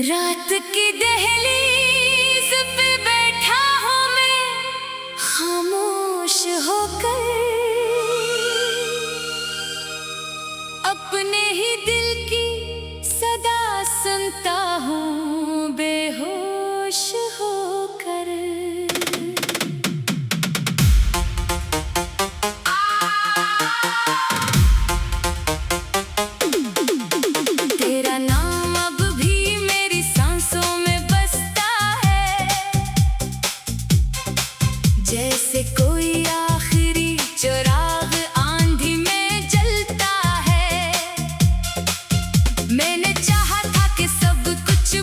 रात की दहलीज पे बैठा हूँ मैं खामोश होकर, अपने ही दिल की सदा सुनता हूँ बेहोश होकर। तेरा नाम अब भी मेरी सांसों में बसता है, जैसे कोई आखिरी चिराग आंधी में जलता है। मैंने चाहा था कि सब कुछ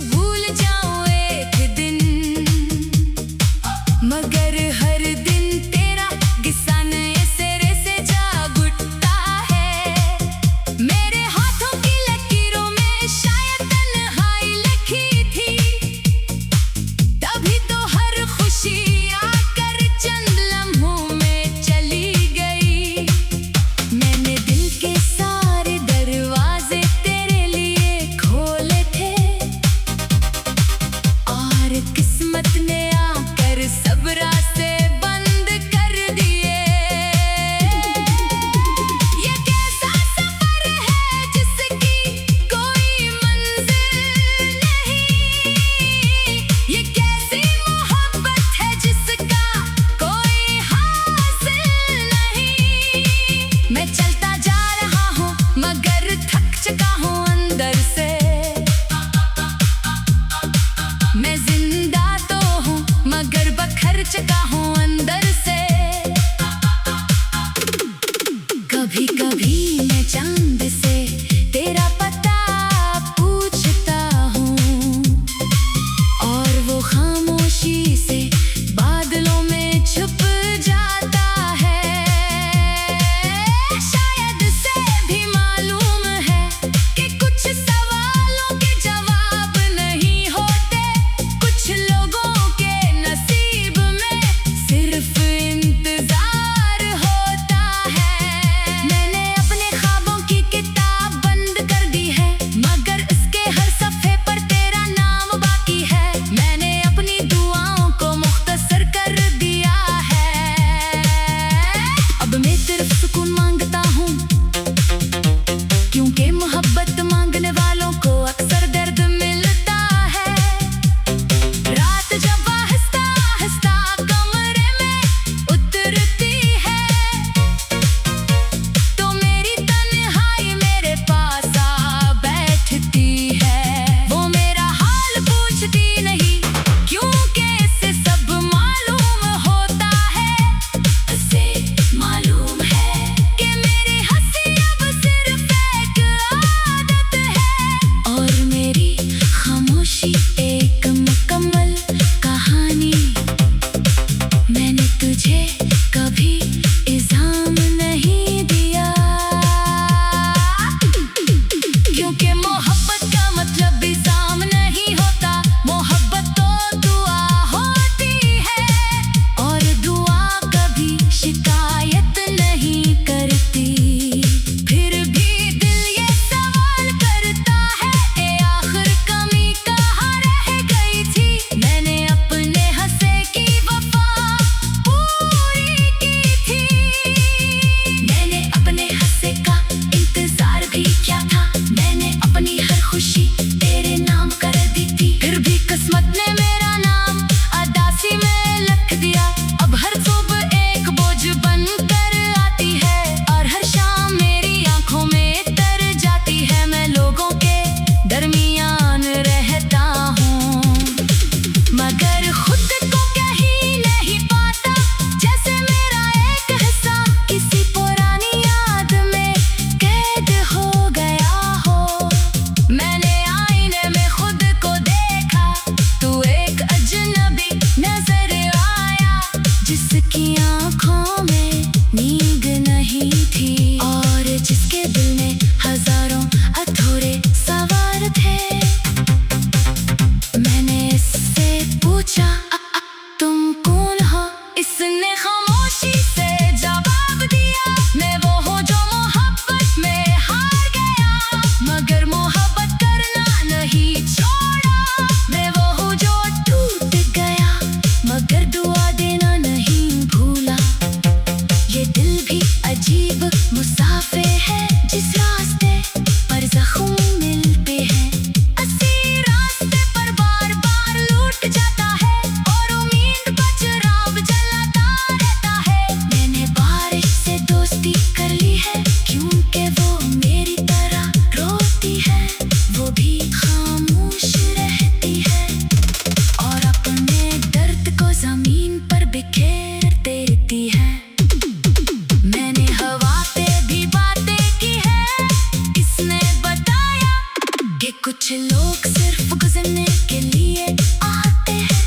लोग सिर्फ गुजरने के लिए आते हैं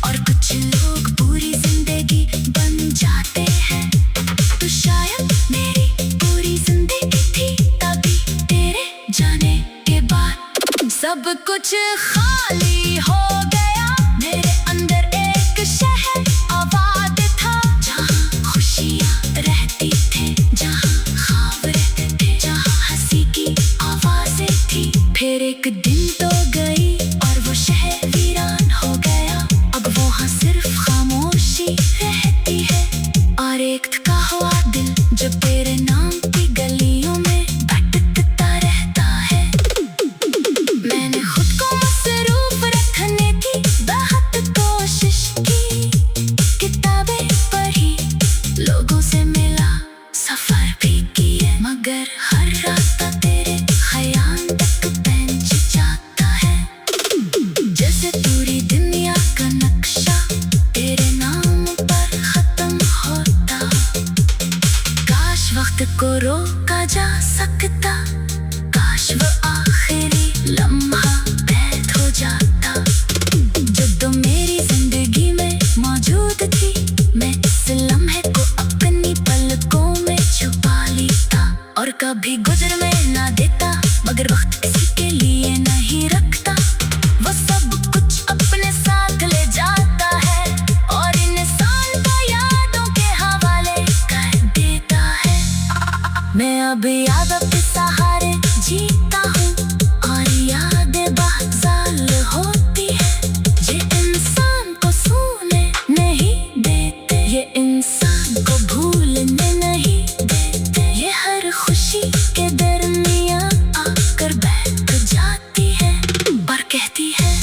और कुछ लोग पूरी जिंदगी बन जाते हैं। तो शायद मेरी पूरी जिंदगी थी तभी तेरे जाने के बाद सब कुछ खाली हो गया। मेरे अंदर एक शहर आबाद था, जहाँ खुशियाँ रहती थी, जहाँ ख्वाब रहते थे, जहाँ हंसी की आवाजें थी। फिर एक दिन तो गई और वो शहर वीरान हो गया। अब वहाँ सिर्फ खामोशी रहती है और एक थका हुआ दिल जो तेरे नाम की गलियों में भटकता रहता है। मैंने खुद को मसरूफ रखने की बहुत कोशिश की, किताबें पढ़ी, लोगों से मिला, सफर भी किए, मगर हर रास्ता तेरे ख्याल तक पहुंच जाता है। जैसे पूरी दुनिया का नक्शा तेरे नाम पर खत्म होता। काश वक्त को रोका जा सकता, काश वो आखिरी लम्हा बैठ हो जाता। जब तो मेरी जिंदगी में मौजूद थी, मैं इस लम्हे को अपनी पलकों में छुपा लेता और कभी गुजर में ना देता। मगर वक्त किसी के लिए नहीं रखता, वो सब कुछ अपने साथ ले जाता है और इंसान को यादों के हवाले कर देता है। मैं अब यादों के सहारे जीता हूँ और यादें बाज़ाल होती है। ये इंसान को सोने नहीं देते, ये इंसान को भूलने नहीं देते। ये हर खुशी के दरमियाँ आकर बैठ जाती है और कहती है